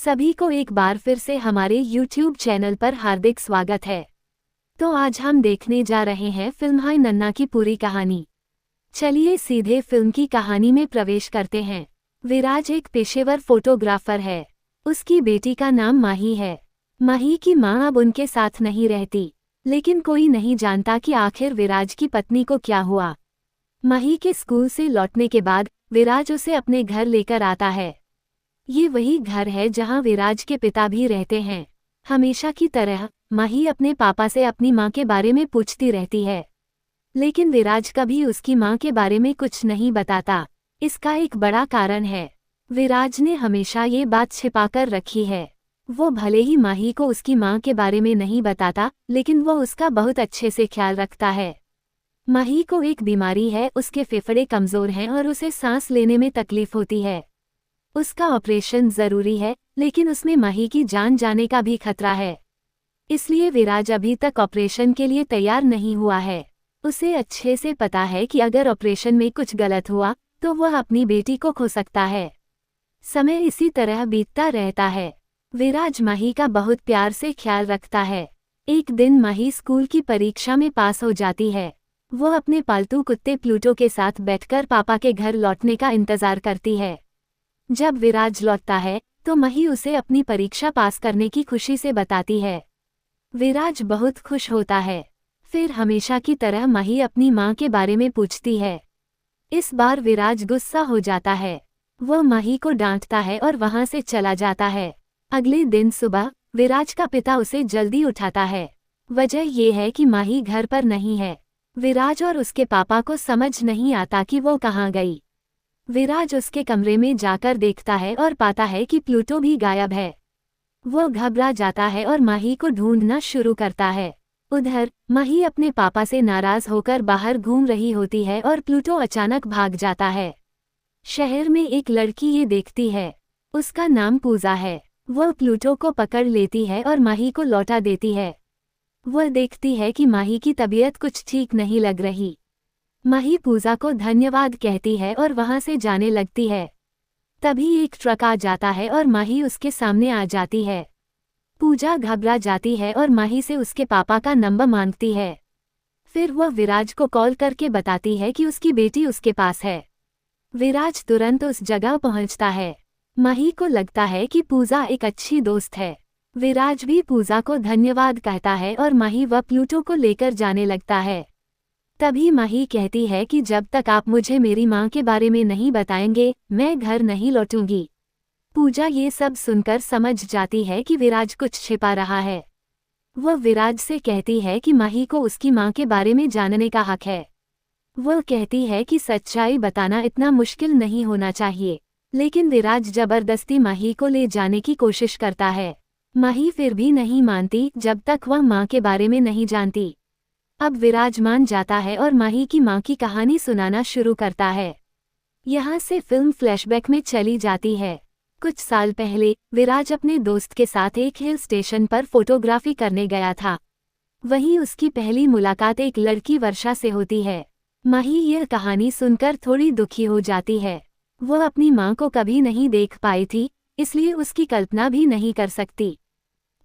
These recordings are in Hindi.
सभी को एक बार फिर से हमारे YouTube चैनल पर हार्दिक स्वागत है। तो आज हम देखने जा रहे हैं फिल्म हाय नन्ना की पूरी कहानी। चलिए सीधे फिल्म की कहानी में प्रवेश करते हैं। विराज एक पेशेवर फोटोग्राफर है। उसकी बेटी का नाम माही है। माही की मां अब उनके साथ नहीं रहती, लेकिन कोई नहीं जानता कि आखिर विराज की पत्नी को क्या हुआ। माही के स्कूल से लौटने के बाद विराज उसे अपने घर लेकर आता है। ये वही घर है जहां विराज के पिता भी रहते हैं। हमेशा की तरह माही अपने पापा से अपनी मां के बारे में पूछती रहती है, लेकिन विराज कभी उसकी मां के बारे में कुछ नहीं बताता। इसका एक बड़ा कारण है, विराज ने हमेशा ये बात छिपाकर रखी है। वो भले ही माही को उसकी मां के बारे में नहीं बताता, लेकिन वो उसका बहुत अच्छे से ख्याल रखता है। माही को एक बीमारी है, उसके फेफड़े कमजोर हैं और उसे सांस लेने में तकलीफ होती है। उसका ऑपरेशन जरूरी है, लेकिन उसमें माही की जान जाने का भी खतरा है। इसलिए विराज अभी तक ऑपरेशन के लिए तैयार नहीं हुआ है। उसे अच्छे से पता है कि अगर ऑपरेशन में कुछ गलत हुआ तो वह अपनी बेटी को खो सकता है। समय इसी तरह बीतता रहता है। विराज माही का बहुत प्यार से ख्याल रखता है। एक दिन माही स्कूल की परीक्षा में पास हो जाती है। वह अपने पालतू कुत्ते प्लूटो के साथ बैठकर पापा के घर लौटने का इंतजार करती है। जब विराज लौटता है तो माही उसे अपनी परीक्षा पास करने की खुशी से बताती है। विराज बहुत खुश होता है। फिर हमेशा की तरह माही अपनी मां के बारे में पूछती है। इस बार विराज गुस्सा हो जाता है। वह माही को डांटता है और वहां से चला जाता है। अगले दिन सुबह विराज का पिता उसे जल्दी उठाता है। वजह यह है कि माही घर पर नहीं है। विराज और उसके पापा को समझ नहीं आता कि वो कहाँ गई। विराज उसके कमरे में जाकर देखता है और पाता है कि प्लूटो भी गायब है। वो घबरा जाता है और माही को ढूंढना शुरू करता है। उधर माही अपने पापा से नाराज होकर बाहर घूम रही होती है और प्लूटो अचानक भाग जाता है। शहर में एक लड़की ये देखती है। उसका नाम पूजा है। वह प्लूटो को पकड़ लेती है और माही को लौटा देती है। वह देखती है कि माही की तबीयत कुछ ठीक नहीं लग रही। माही पूजा को धन्यवाद कहती है और वहां से जाने लगती है। तभी एक ट्रक आ जाता है और माही उसके सामने आ जाती है। पूजा घबरा जाती है और माही से उसके पापा का नंबर मांगती है। फिर वह विराज को कॉल करके बताती है कि उसकी बेटी उसके पास है। विराज तुरंत उस जगह पहुंचता है। माही को लगता है कि पूजा एक अच्छी दोस्त है। विराज भी पूजा को धन्यवाद कहता है और माही व प्लूटो को लेकर जाने लगता है। तभी माही कहती है कि जब तक आप मुझे मेरी मां के बारे में नहीं बताएंगे, मैं घर नहीं लौटूंगी। पूजा ये सब सुनकर समझ जाती है कि विराज कुछ छिपा रहा है। वह विराज से कहती है कि माही को उसकी मां के बारे में जानने का हक है। वह कहती है कि सच्चाई बताना इतना मुश्किल नहीं होना चाहिए, लेकिन विराज जबरदस्ती माही को ले जाने की कोशिश करता है। माही फिर भी नहीं मानती जब तक वह मां के बारे में नहीं जानती। अब विराज मान जाता है और माही की मां की कहानी सुनाना शुरू करता है। यहाँ से फिल्म फ्लैशबैक में चली जाती है। कुछ साल पहले विराज अपने दोस्त के साथ एक हिल स्टेशन पर फोटोग्राफी करने गया था। वहीं उसकी पहली मुलाकात एक लड़की वर्षा से होती है। माही यह कहानी सुनकर थोड़ी दुखी हो जाती है। वह अपनी मां को कभी नहीं देख पाई थी, इसलिए उसकी कल्पना भी नहीं कर सकती।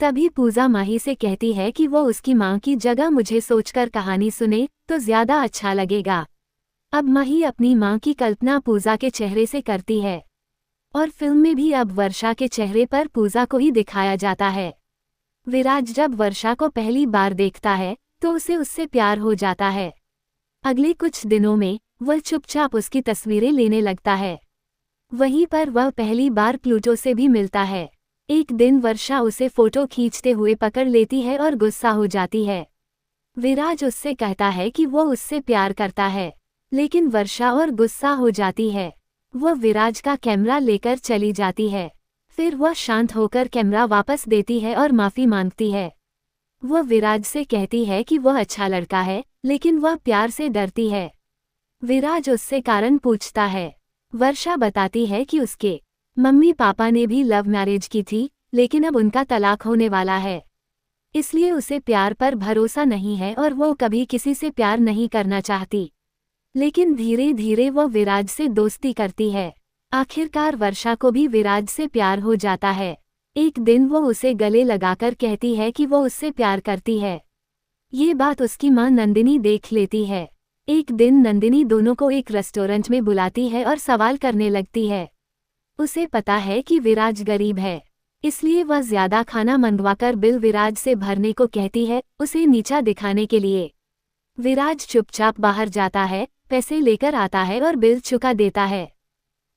तभी पूजा माही से कहती है कि वो उसकी मां की जगह मुझे सोचकर कहानी सुने तो ज्यादा अच्छा लगेगा। अब माही अपनी मां की कल्पना पूजा के चेहरे से करती है और फिल्म में भी अब वर्षा के चेहरे पर पूजा को ही दिखाया जाता है। विराज जब वर्षा को पहली बार देखता है तो उसे उससे प्यार हो जाता है। अगले कुछ दिनों में वह चुपचाप उसकी तस्वीरें लेने लगता है। वहीं पर वह पहली बार प्लूटो से भी मिलता है। एक दिन वर्षा उसे फोटो खींचते हुए पकड़ लेती है और गुस्सा हो जाती है। विराज उससे कहता है कि वो उससे प्यार करता है, लेकिन वर्षा और गुस्सा हो जाती है। वह विराज का कैमरा लेकर चली जाती है। फिर वह शांत होकर कैमरा वापस देती है और माफी मांगती है। वह विराज से कहती है कि वह अच्छा लड़का है, लेकिन वह प्यार से डरती है। विराज उससे कारण पूछता है। वर्षा बताती है कि उसके मम्मी पापा ने भी लव मैरिज की थी, लेकिन अब उनका तलाक होने वाला है। इसलिए उसे प्यार पर भरोसा नहीं है और वो कभी किसी से प्यार नहीं करना चाहती। लेकिन धीरे धीरे वो विराज से दोस्ती करती है। आखिरकार वर्षा को भी विराज से प्यार हो जाता है। एक दिन वो उसे गले लगाकर कहती है कि वो उससे प्यार करती है। ये बात उसकी माँ नंदिनी देख लेती है। एक दिन नंदिनी दोनों को एक रेस्टोरेंट में बुलाती है और सवाल करने लगती है। उसे पता है कि विराज गरीब है, इसलिए वह ज्यादा खाना मंगवाकर बिल विराज से भरने को कहती है, उसे नीचा दिखाने के लिए। विराज चुपचाप बाहर जाता है, पैसे लेकर आता है और बिल चुका देता है।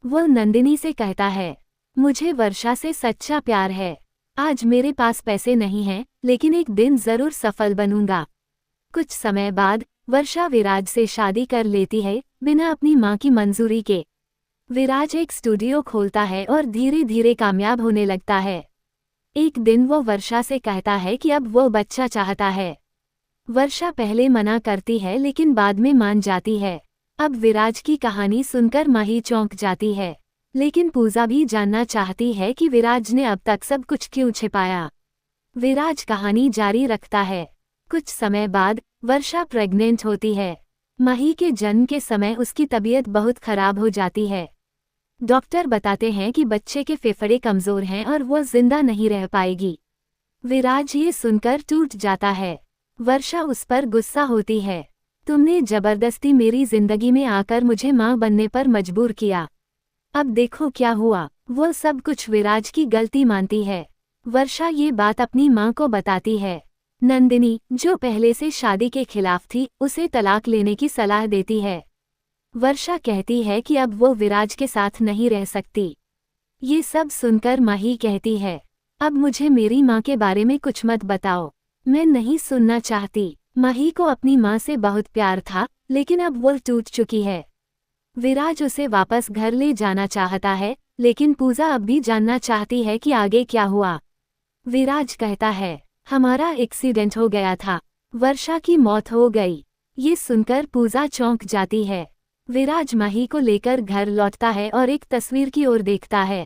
वो नंदिनी से कहता है, मुझे वर्षा से सच्चा प्यार है। आज मेरे पास पैसे नहीं हैं, लेकिन एक दिन जरूर सफल बनूंगा। कुछ समय बाद वर्षा विराज से शादी कर लेती है, बिना अपनी माँ की मंजूरी के। विराज एक स्टूडियो खोलता है और धीरे धीरे कामयाब होने लगता है। एक दिन वो वर्षा से कहता है कि अब वो बच्चा चाहता है। वर्षा पहले मना करती है लेकिन बाद में मान जाती है। अब विराज की कहानी सुनकर माही चौंक जाती है, लेकिन पूजा भी जानना चाहती है कि विराज ने अब तक सब कुछ क्यों छिपाया। विराज कहानी जारी रखता है। कुछ समय बाद वर्षा प्रेग्नेंट होती है। माही के जन्म के समय उसकी तबीयत बहुत खराब हो जाती है। डॉक्टर बताते हैं कि बच्चे के फेफड़े कमजोर हैं और वो जिंदा नहीं रह पाएगी। विराज ये सुनकर टूट जाता है। वर्षा उस पर गुस्सा होती है, तुमने जबरदस्ती मेरी जिंदगी में आकर मुझे माँ बनने पर मजबूर किया। अब देखो क्या हुआ। वो सब कुछ विराज की गलती मानती है। वर्षा ये बात अपनी माँ को बताती है। नंदिनी, जो पहले से शादी के खिलाफ थी, उसे तलाक लेने की सलाह देती है। वर्षा कहती है कि अब वो विराज के साथ नहीं रह सकती। ये सब सुनकर माही कहती है, अब मुझे मेरी माँ के बारे में कुछ मत बताओ, मैं नहीं सुनना चाहती। माही को अपनी माँ से बहुत प्यार था, लेकिन अब वो टूट चुकी है। विराज उसे वापस घर ले जाना चाहता है, लेकिन पूजा अब भी जानना चाहती है कि आगे क्या हुआ। विराज कहता है, हमारा एक्सीडेंट हो गया था, वर्षा की मौत हो गई। ये सुनकर पूजा चौंक जाती है। विराज माही को लेकर घर लौटता है और एक तस्वीर की ओर देखता है।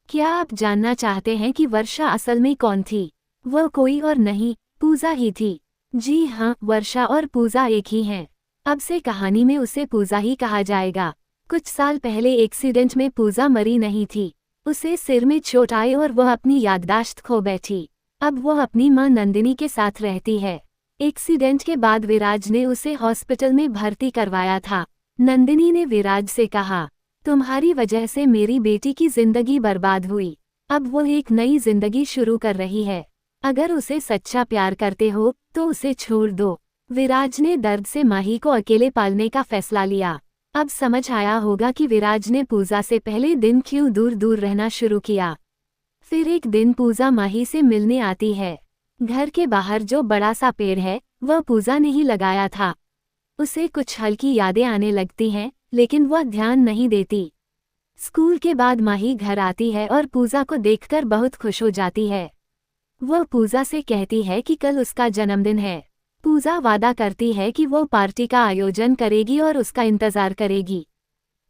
क्या आप जानना चाहते हैं कि वर्षा असल में कौन थी? वह कोई और नहीं, पूजा ही थी। जी हाँ, वर्षा और पूजा एक ही हैं। अब से कहानी में उसे पूजा ही कहा जाएगा। कुछ साल पहले एक्सीडेंट में पूजा मरी नहीं थी। उसे सिर में चोट आई और वह अपनी याददाश्त खो बैठी। अब वह अपनी मां नंदिनी के साथ रहती है। एक्सीडेंट के बाद विराज ने उसे हॉस्पिटल में भर्ती करवाया था। नंदिनी ने विराज से कहा, तुम्हारी वजह से मेरी बेटी की जिंदगी बर्बाद हुई। अब वो एक नई जिंदगी शुरू कर रही है। अगर उसे सच्चा प्यार करते हो तो उसे छोड़ दो। विराज ने दर्द से माही को अकेले पालने का फैसला लिया। अब समझ आया होगा कि विराज ने पूजा से पहले दिन क्यों दूर दूर रहना शुरू किया। फिर एक दिन पूजा माही से मिलने आती है। घर के बाहर जो बड़ा सा पेड़ है, वह पूजा ने ही लगाया था। उसे कुछ हल्की यादें आने लगती हैं, लेकिन वह ध्यान नहीं देती। स्कूल के बाद माही घर आती है और पूजा को देखकर बहुत खुश हो जाती है। वह पूजा से कहती है कि कल उसका जन्मदिन है। पूजा वादा करती है कि वो पार्टी का आयोजन करेगी और उसका इंतजार करेगी।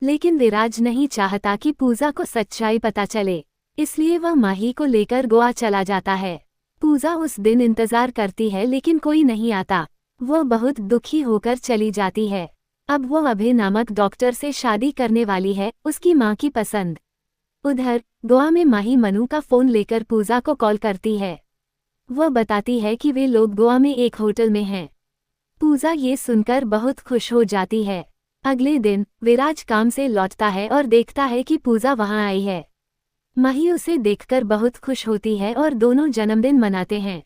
लेकिन विराज नहीं चाहता कि पूजा को सच्चाई पता चले, इसलिए वह माही को लेकर गोवा चला जाता है। पूजा उस दिन इंतजार करती है लेकिन कोई नहीं आता। वो बहुत दुखी होकर चली जाती है। अब वो अभय नामक डॉक्टर से शादी करने वाली है, उसकी माँ की पसंद। उधर गोवा में माही मनु का फोन लेकर पूजा को कॉल करती है। वह बताती है कि वे लोग गोवा में एक होटल में हैं। पूजा ये सुनकर बहुत खुश हो जाती है। अगले दिन विराज काम से लौटता है और देखता है कि पूजा वहां आई है। माही उसे देखकर बहुत खुश होती है और दोनों जन्मदिन मनाते हैं।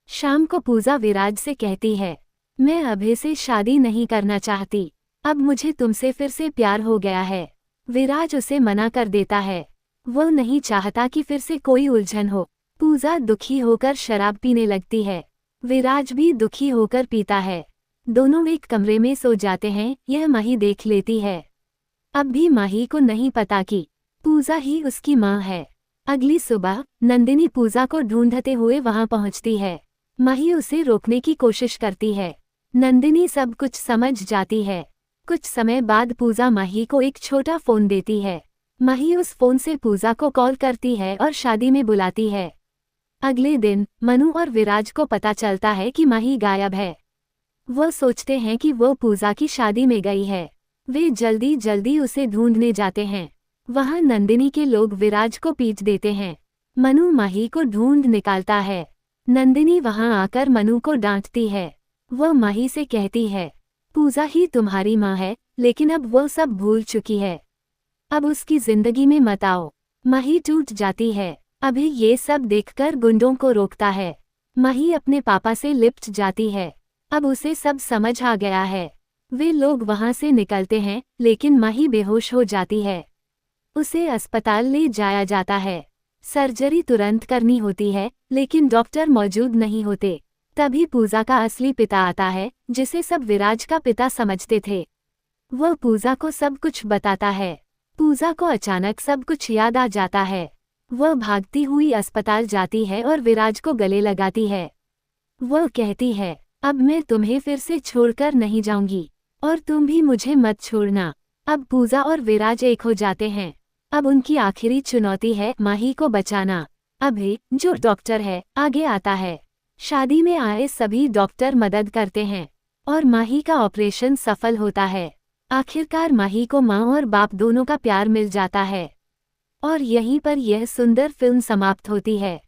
शाम को पूजा विराज से कहती है, मैं अभय से शादी नहीं करना चाहती, अब मुझे तुमसे फिर से प्यार हो गया है। विराज उसे मना कर देता है। वो नहीं चाहता कि फिर से कोई उलझन हो। पूजा दुखी होकर शराब पीने लगती है। विराज भी दुखी होकर पीता है। दोनों एक कमरे में सो जाते हैं। यह माही देख लेती है। अब भी माही को नहीं पता कि पूजा ही उसकी माँ है। अगली सुबह नंदिनी पूजा को ढूंढते हुए वहां पहुंचती है। माही उसे रोकने की कोशिश करती है। नंदिनी सब कुछ समझ जाती है। कुछ समय बाद पूजा माही को एक छोटा फोन देती है। माही उस फोन से पूजा को कॉल करती है और शादी में बुलाती है। अगले दिन मनु और विराज को पता चलता है कि माही गायब है। वो सोचते हैं कि वो पूजा की शादी में गई है। वे जल्दी जल्दी उसे ढूंढने जाते हैं। वहां नंदिनी के लोग विराज को पीट देते हैं। मनु माही को ढूंढ निकालता है। नंदिनी वहां आकर मनु को डांटती है। वह माही से कहती है, पूजा ही तुम्हारी माँ है, लेकिन अब वो सब भूल चुकी है। अब उसकी जिंदगी में मत आओ। माही टूट जाती है। अभी ये सब देखकर गुंडों को रोकता है। माही अपने पापा से लिपट जाती है। अब उसे सब समझ आ गया है। वे लोग वहां से निकलते हैं, लेकिन माही बेहोश हो जाती है। उसे अस्पताल ले जाया जाता है। सर्जरी तुरंत करनी होती है, लेकिन डॉक्टर मौजूद नहीं होते। तभी पूजा का असली पिता आता है, जिसे सब विराज का पिता समझते थे। वह पूजा को सब कुछ बताता है। पूजा को अचानक सब कुछ याद आ जाता है। वह भागती हुई अस्पताल जाती है और विराज को गले लगाती है। वह कहती है, अब मैं तुम्हें फिर से छोड़कर नहीं जाऊंगी, और तुम भी मुझे मत छोड़ना। अब पूजा और विराज एक हो जाते हैं। अब उनकी आखिरी चुनौती है माही को बचाना। अभय, जो डॉक्टर है, आगे आता है। शादी में आए सभी डॉक्टर मदद करते हैं, और माही का ऑपरेशन सफल होता है। आखिरकार माही को माँ और बाप दोनों का प्यार मिल जाता है। और यहीं पर यह सुंदर फिल्म समाप्त होती है।